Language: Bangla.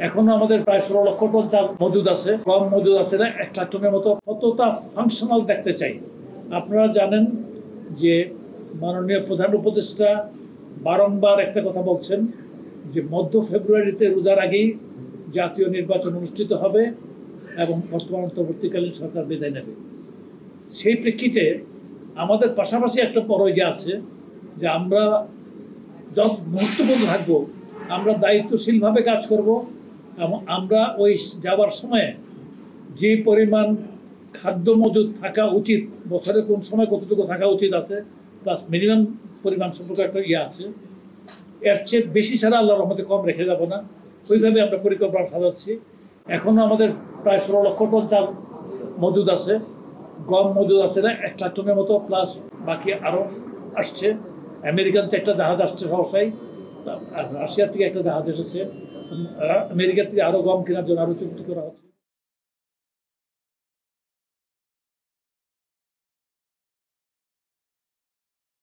এখনো আমাদের প্রায় 16 লক্ষ টন চাল মজুদ আছে, কম মজুদ আছে না 1 লাখ টনের মতো। কতটা ফাংশনাল দেখতে চাই। আপনারা জানেন যে মাননীয় প্রধান উপদেষ্টা বারংবার একটা কথা বলছেন যে মধ্য ফেব্রুয়ারিতে রোজার আগেই জাতীয় নির্বাচন অনুষ্ঠিত হবে এবং বর্তমান অন্তর্বর্তীকালীন সরকার বিদায় নেবে। সেই প্রেক্ষিতে আমাদের পাশাপাশি একটা বড় ইয়ে আছে যে আমরা যত মুহূর্তবন্ধ থাকবো, আমরা দায়িত্বশীলভাবে কাজ করব এবং আমরা ওই যাওয়ার সময়ে যে পরিমাণ খাদ্য মজুদ থাকা উচিত, বছরের কোন সময় কতটুকু থাকা উচিত আছে, প্লাস মিনিমাম পরিমাণ সম্পর্কে একটা ইয়ে আছে, এর চেয়ে বেশি ছাড়া আল্লাহর রহমতে কম রেখে যাব না। ওইভাবে আমরা পরিকল্পনা সাজাচ্ছি। এখনও আমাদের প্রায় 16 লক্ষ টন চাল মজুদ আছে, গম মজুদ আছে না 1 লাখ টনের মতো, প্লাস বাকি আরও আসছে। আমেরিকান থেকে একটা জাহাজ আসছে সহসাই, রাশিয়া থেকে একটা জাহাজ এসেছে, আমেরিকা থেকে আরও গম কেনার জন্য আরও চুক্তি করা হচ্ছে।